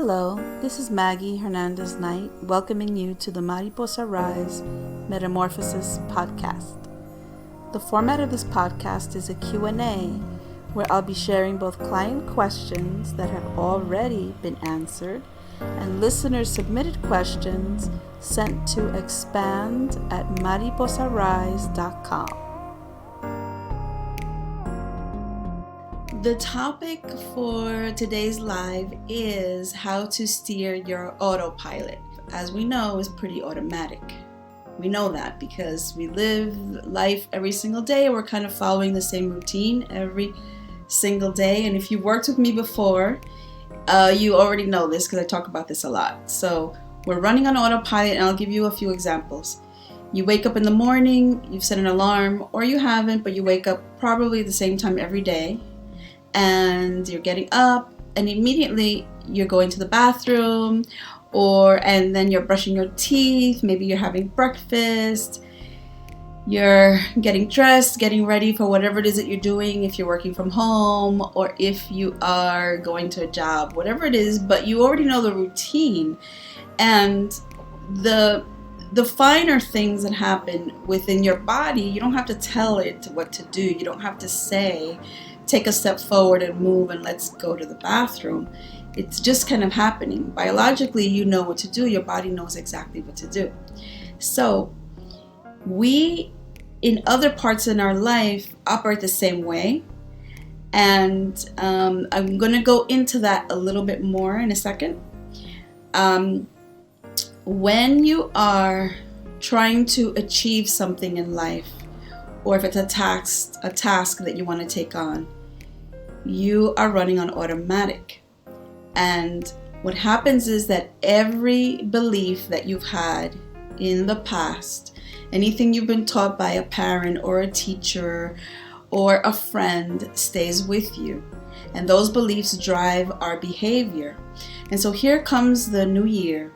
Hello, this is Maggie Hernandez Knight, welcoming you to the Mariposa Rise Metamorphosis podcast. The format of this podcast is a Q&A where I'll be sharing both client questions that have already been answered and listeners submitted questions sent to expand@mariposarise.com. The topic for today's live is how to steer your autopilot. As we know, it's pretty automatic. We know that because we live life every single day. We're kind of following the same routine every single day. And if you've worked with me before, you already know this because I talk about this a lot. So we're running on autopilot, and I'll give you a few examples. You wake up in the morning, you've set an alarm, or you haven't, but you wake up probably at the same time every day. And you're getting up and immediately you're going to the bathroom and then you're brushing your teeth, maybe you're having breakfast, you're getting dressed, getting ready for whatever it is that you're doing, if you're working from home or if you are going to a job, whatever it is, but you already know the routine. And the finer things that happen within your body, you don't have to tell it what to do. You don't have to say, take a step forward and move and let's go to the bathroom. It's just kind of happening. Biologically, you know what to do. Your body knows exactly what to do. So we, in other parts in our life, operate the same way. And I'm going to go into that a little bit more in a second. When you are trying to achieve something in life, or if it's a task that you want to take on, you are running on automatic. And what happens is that every belief that you've had in the past, anything you've been taught by a parent or a teacher or a friend, stays with you. And those beliefs drive our behavior. And so here comes the new year,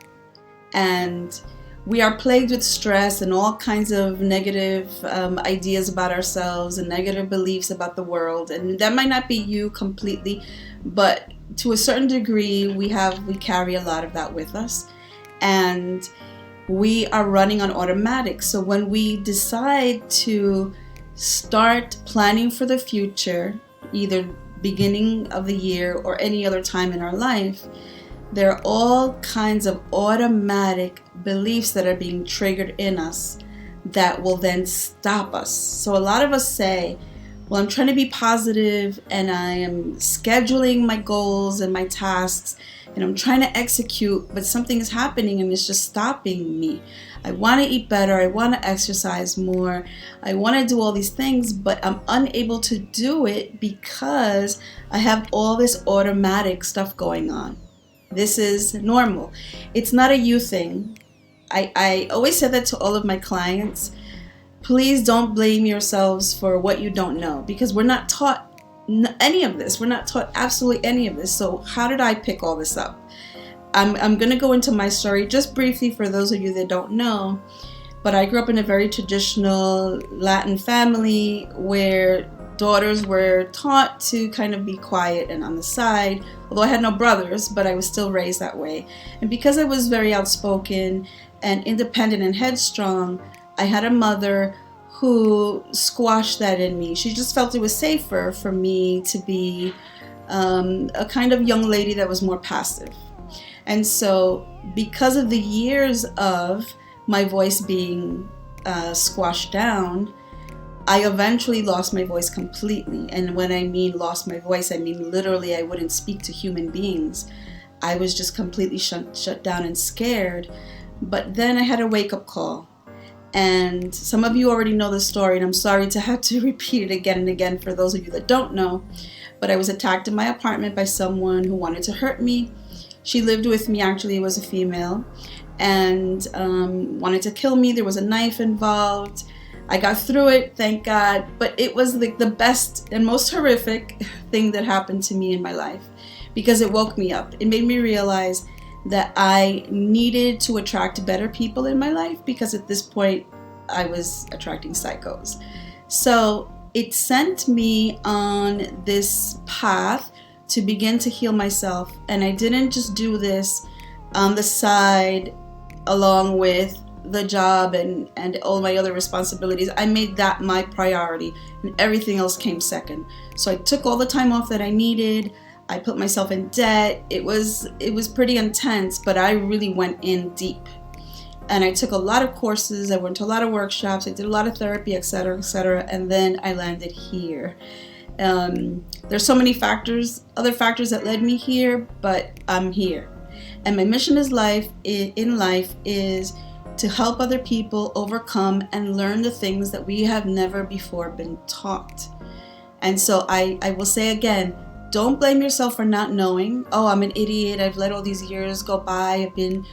and we are plagued with stress and all kinds of negative ideas about ourselves and negative beliefs about the world. And that might not be you completely, but to a certain degree, we carry a lot of that with us. And we are running on automatic. So when we decide to start planning for the future, either beginning of the year or any other time in our life, there are all kinds of automatic beliefs that are being triggered in us that will then stop us. So a lot of us say, well, I'm trying to be positive and I am scheduling my goals and my tasks and I'm trying to execute, but something is happening and it's just stopping me. I want to eat better. I want to exercise more. I want to do all these things, but I'm unable to do it because I have all this automatic stuff going on. This is normal. It's not a you thing. I always say that to all of my clients. Please don't blame yourselves for what you don't know, because we're not taught any of this. We're not taught absolutely any of this. So how did I pick all this up? I'm going to go into my story just briefly for those of you that don't know. But I grew up in a very traditional Latin family where daughters were taught to kind of be quiet and on the side, although I had no brothers, but I was still raised that way. And because I was very outspoken and independent and headstrong, I had a mother who squashed that in me. She just felt it was safer for me to be a kind of young lady that was more passive. And so because of the years of my voice being squashed down, I eventually lost my voice completely. And when I mean lost my voice, I mean literally I wouldn't speak to human beings. I was just completely shut down and scared. But then I had a wake-up call. And some of you already know the story, and I'm sorry to have to repeat it again and again for those of you that don't know. But I was attacked in my apartment by someone who wanted to hurt me. She lived with me, actually, it was a female, and wanted to kill me. There was a knife involved. I got through it, thank God, but it was like the best and most horrific thing that happened to me in my life because it woke me up. It made me realize that I needed to attract better people in my life because at this point I was attracting psychos. So it sent me on this path to begin to heal myself. And I didn't just do this on the side along with the job and all my other responsibilities. I made that my priority, and everything else came second. So I took all the time off that I needed. I put myself in debt. It was pretty intense, but I really went in deep. And I took a lot of courses. I went to a lot of workshops. I did a lot of therapy, etc., etc. And then I landed here. There's so many other factors that led me here, but I'm here. And my mission in life is to help other people overcome and learn the things that we have never before been taught. And so I will say again, don't blame yourself for not knowing. Oh, I'm an idiot. I've let all these years go by. I've been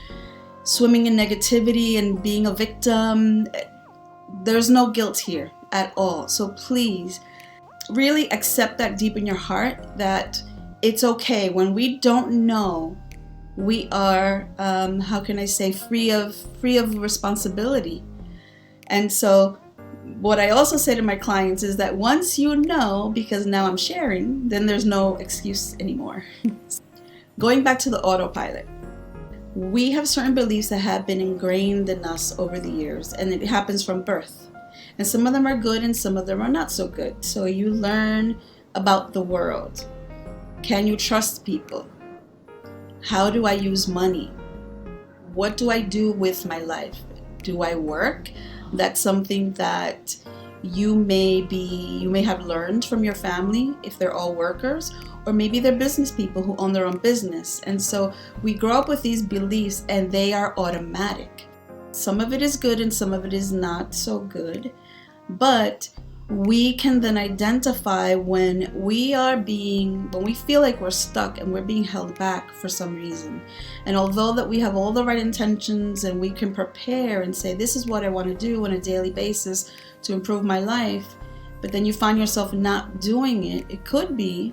swimming in negativity and being a victim. There's no guilt here at all. So please, really accept that deep in your heart that it's okay. When we don't know, we are, how can I say, free of responsibility. And so what I also say to my clients is that once you know, because now I'm sharing, then there's no excuse anymore. Going back to the autopilot, we have certain beliefs that have been ingrained in us over the years, and it happens from birth. And some of them are good and some of them are not so good. So you learn about the world. Can you trust people? How do I use money? What do I do with my life? Do I work? That's something that you may have learned from your family if they're all workers, or maybe they're business people who own their own business. And so we grow up with these beliefs and they are automatic. Some of it is good and some of it is not so good, but we can then identify when we feel like we're stuck and we're being held back for some reason. And although that we have all the right intentions and we can prepare and say, this is what I want to do on a daily basis to improve my life, but then you find yourself not doing it, it could be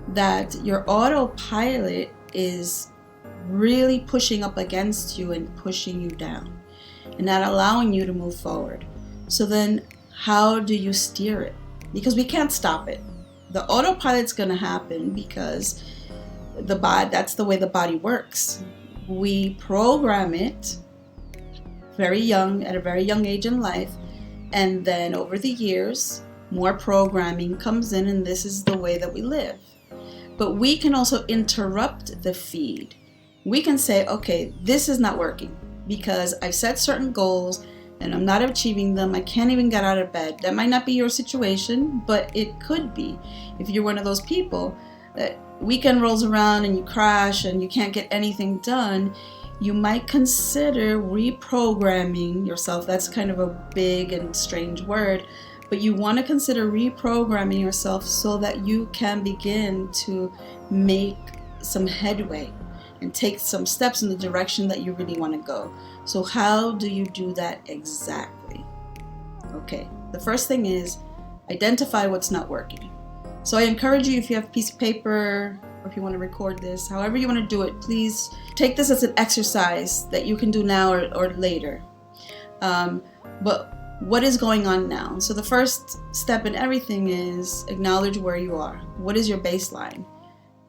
that your autopilot is really pushing up against you and pushing you down and not allowing you to move forward. So then how do you steer it? Because we can't stop it. The autopilot's going to happen because that's the way the body works. We program it at a very young age in life, and then over the years, more programming comes in, and this is the way that we live. But we can also interrupt the feed. We can say, okay, this is not working because I've set certain goals and I'm not achieving them. I can't even get out of bed. That might not be your situation, but it could be. If you're one of those people that weekend rolls around and you crash and you can't get anything done, you might consider reprogramming yourself. That's kind of a big and strange word, but you want to consider reprogramming yourself so that you can begin to make some headway and take some steps in the direction that you really want to go. So how do you do that exactly? Okay, the first thing is identify what's not working. So I encourage you, if you have a piece of paper or if you want to record this, however you want to do it, please take this as an exercise that you can do now or later. But what is going on now? So the first step in everything is acknowledge where you are. What is your baseline?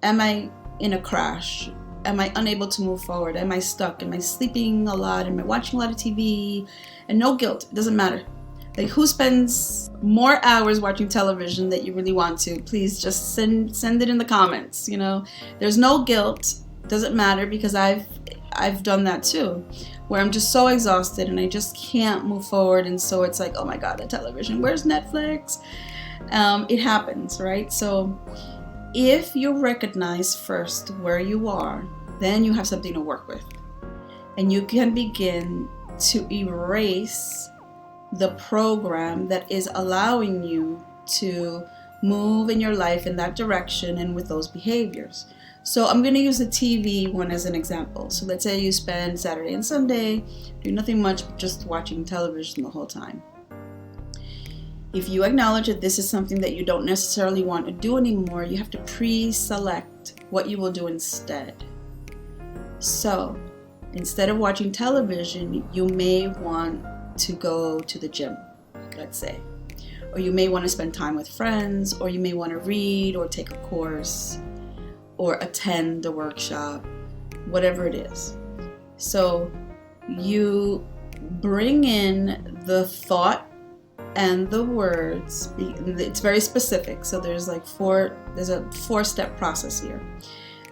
Am I in a crash? Am I unable to move forward? Am I stuck? Am I sleeping a lot? Am I watching a lot of TV? And no guilt. It doesn't matter. Like, who spends more hours watching television that you really want to? Please just send it in the comments. You know, there's no guilt. Doesn't matter, because I've done that too, where I'm just so exhausted and I just can't move forward. And so it's like, oh my God, the television. Where's Netflix? It happens, right? So if you recognize first where you are, then you have something to work with. And you can begin to erase the program that is allowing you to move in your life in that direction and with those behaviors. So I'm going to use the TV one as an example. So let's say you spend Saturday and Sunday doing nothing much but just watching television the whole time. If you acknowledge that this is something that you don't necessarily want to do anymore, you have to pre-select what you will do instead. So instead of watching television, you may want to go to the gym, let's say. Or you may want to spend time with friends, or you may want to read or take a course. or attend a workshop, whatever it is. So you bring in the thought and the words. It's very specific. So there's a 4-step process here.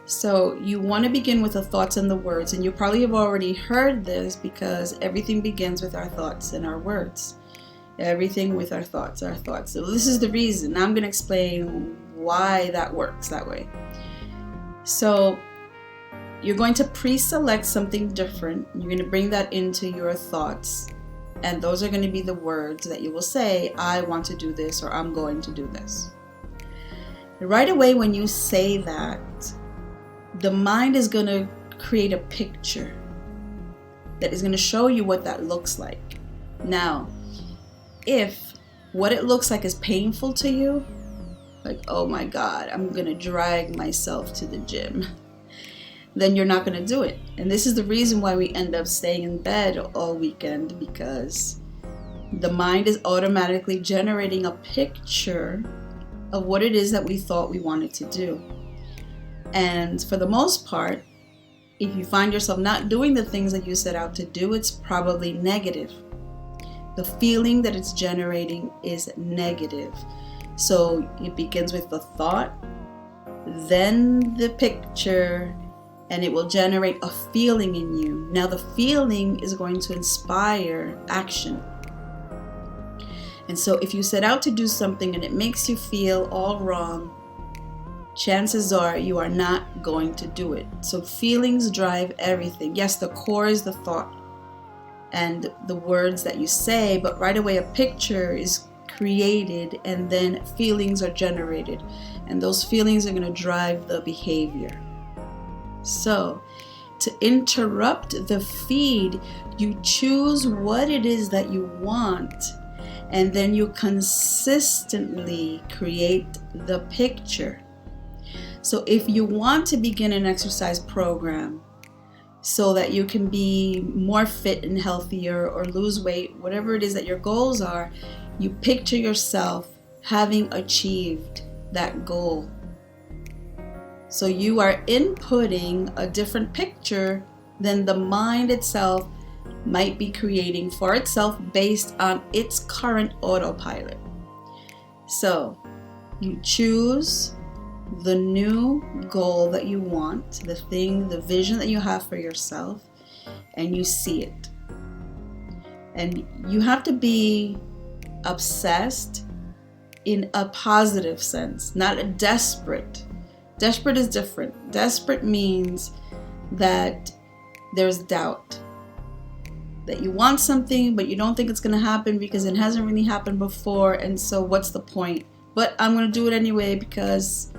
So you want to begin with the thoughts and the words, and you probably have already heard this because everything begins with our thoughts and our words. Everything with our thoughts. So this is the reason. Now I'm going to explain why that works that way. So you're going to pre-select something different. You're going to bring that into your thoughts, and those are going to be the words that you will say, I want to do this, or I'm going to do this. Right away when you say that, the mind is going to create a picture that is going to show you what that looks like. Now, if what it looks like is painful to you, like, oh my God, I'm going to drag myself to the gym, then you're not going to do it. And this is the reason why we end up staying in bed all weekend, because the mind is automatically generating a picture of what it is that we thought we wanted to do. And for the most part, if you find yourself not doing the things that you set out to do, it's probably negative. The feeling that it's generating is negative. So it begins with the thought, then the picture, and it will generate a feeling in you. Now the feeling is going to inspire action. And so if you set out to do something and it makes you feel all wrong, chances are you are not going to do it. So feelings drive everything. Yes, the core is the thought and the words that you say, but right away a picture is created and then feelings are generated. And those feelings are going to drive the behavior. So to interrupt the feed, you choose what it is that you want, and then you consistently create the picture. So if you want to begin an exercise program so that you can be more fit and healthier or lose weight, whatever it is that your goals are, you picture yourself having achieved that goal. So you are inputting a different picture than the mind itself might be creating for itself based on its current autopilot. So you choose the new goal that you want, the thing, the vision that you have for yourself, and you see it. And you have to be obsessed in a positive sense, not a desperate. Desperate is different. Desperate means that there's doubt, that you want something but you don't think it's going to happen because it hasn't really happened before, and so what's the point? But I'm going to do it anyway because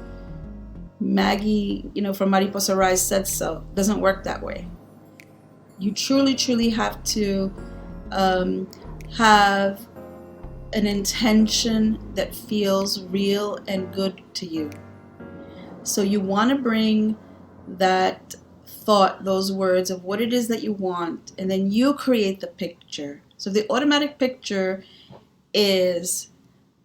Maggie, from Mariposa Rise said so. It doesn't work that way. You truly have to have an intention that feels real and good to you. So you want to bring that thought, those words of what it is that you want, and then you create the picture. So the automatic picture is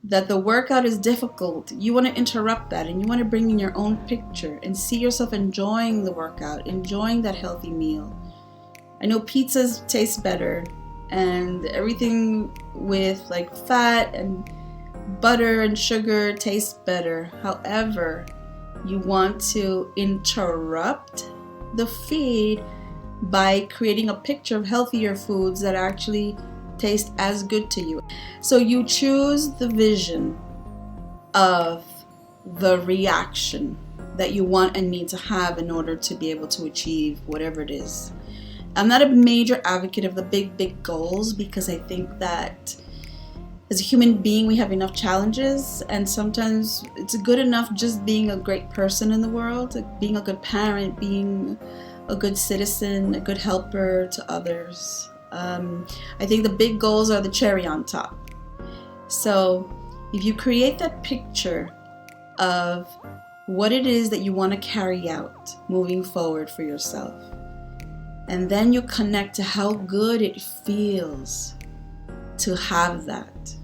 that the workout is difficult. You want to interrupt that and you want to bring in your own picture and see yourself enjoying the workout, enjoying that healthy meal. I know pizzas taste better and everything with like fat and butter and sugar tastes better. However, you want to interrupt the feed by creating a picture of healthier foods that actually taste as good to you. So you choose the vision of the reaction that you want and need to have in order to be able to achieve whatever it is. I'm not a major advocate of the big goals because I think that as a human being we have enough challenges, and sometimes it's good enough just being a great person in the world, being a good parent, being a good citizen, a good helper to others. I think the big goals are the cherry on top. So if you create that picture of what it is that you want to carry out moving forward for yourself, and then you connect to how good it feels to have that,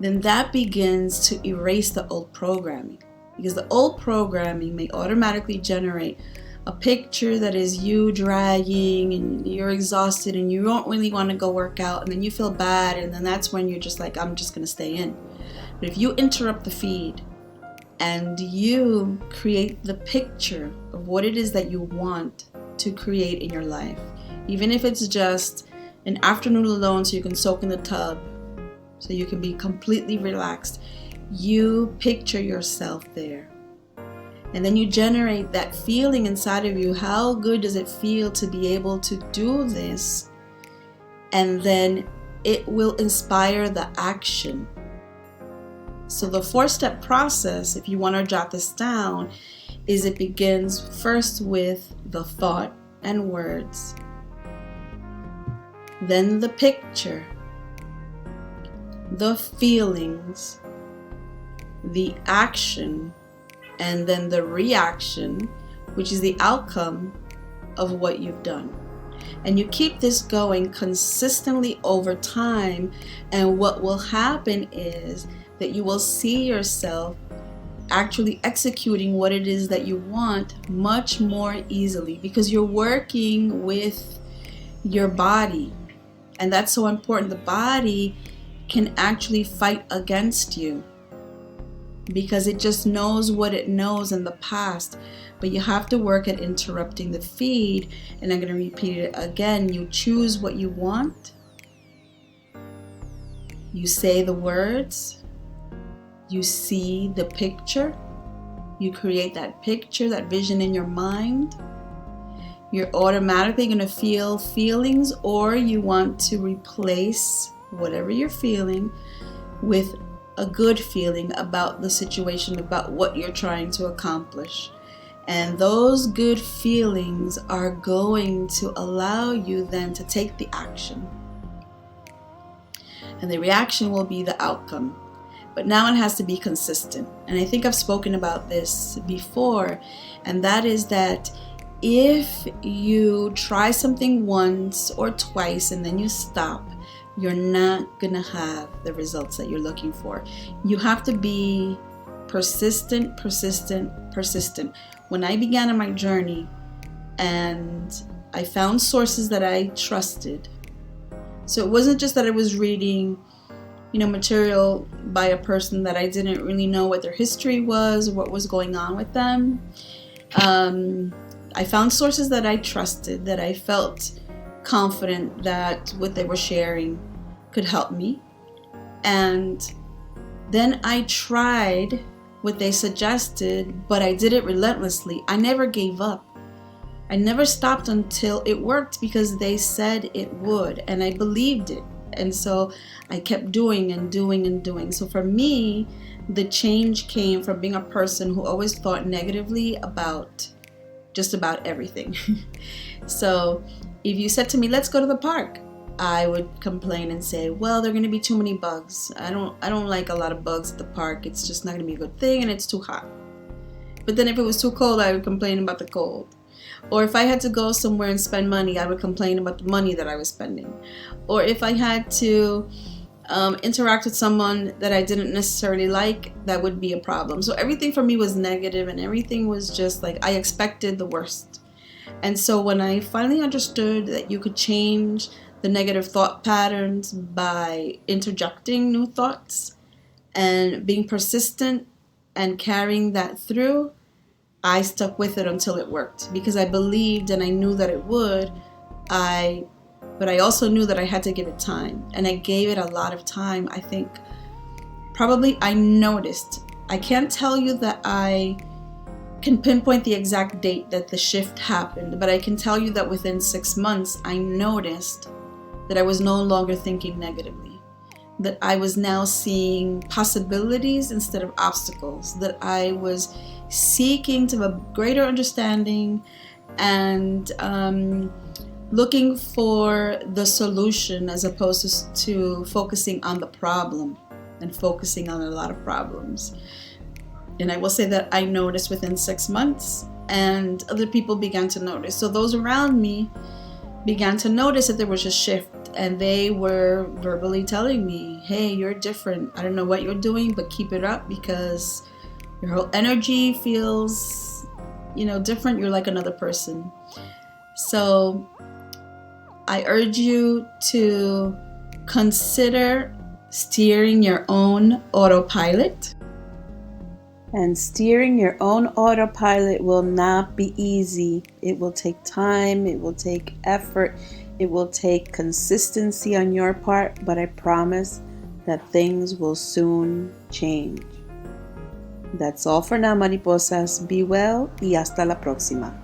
then that begins to erase the old programming. Because the old programming may automatically generate a picture that is you dragging and you're exhausted and you don't really want to go work out, and then you feel bad, and then that's when you're just like, I'm just going to stay in. But if you interrupt the feed and you create the picture of what it is that you want to create in your life, even if it's just an afternoon alone so you can soak in the tub, so you can be completely relaxed, you picture yourself there. And then you generate that feeling inside of you. How good does it feel to be able to do this? And then it will inspire the action. So the 4-step process, if you want to jot this down, is it begins first with the thought and words, then the picture, the feelings, the action, and then the reaction, which is the outcome of what you've done. And you keep this going consistently over time, and what will happen is that you will see yourself actually executing what it is that you want much more easily, because you're working with your body. And that's so important. The body can actually fight against you because it just knows what it knows in the past. But you have to work at interrupting the feed. And I'm going to repeat it again. You choose what you want. You say the words. You see the picture. You create that picture, that vision in your mind. You're automatically going to feel feelings, or you want to replace whatever you're feeling with a good feeling about the situation, about what you're trying to accomplish. And those good feelings are going to allow you then to take the action. And the reaction will be the outcome. But now it has to be consistent. And I think I've spoken about this before, and that is that if you try something once or twice and then you stop, you're not gonna have the results that you're looking for. You have to be persistent. When I began on my journey and I found sources that I trusted, so it wasn't just that I was reading, material by a person that I didn't really know what their history was or what was going on with them. I found sources that I trusted, that I felt confident that what they were sharing could help me. And then I tried what they suggested, but I did it relentlessly. I never gave up. I never stopped until it worked, because they said it would, and I believed it. And so I kept doing and doing and doing. So for me, the change came from being a person who always thought negatively about just about everything. So if you said to me, let's go to the park, I would complain and say, well, there are going to be too many bugs. I don't like a lot of bugs at the park. It's just not going to be a good thing, and it's too hot. But then if it was too cold, I would complain about the cold. Or if I had to go somewhere and spend money, I would complain about the money that I was spending. Or if I had to interact with someone that I didn't necessarily like, that would be a problem. So everything for me was negative, and everything was just like I expected the worst. And so when I finally understood that you could change the negative thought patterns by interjecting new thoughts and being persistent and carrying that through, I stuck with it until it worked, because I believed and I knew that it would. But I also knew that I had to give it time, and I gave it a lot of time. I think probably I noticed. I can't tell you that I can pinpoint the exact date that the shift happened, but I can tell you that within 6 months, I noticed that I was no longer thinking negatively, that I was now seeing possibilities instead of obstacles, that I was seeking to have a greater understanding and looking for the solution as opposed to focusing on the problem and focusing on a lot of problems. And I will say that I noticed within 6 months, and other people began to notice. So those around me began to notice that there was a shift, and they were verbally telling me, hey, you're different. I don't know what you're doing, but keep it up, because Your whole energy feels, different. You're like another person. So I urge you to consider steering your own autopilot. And steering your own autopilot will not be easy. It will take time, it will take effort, it will take consistency on your part, but I promise that things will soon change. That's all for now, mariposas. Be well y hasta la próxima.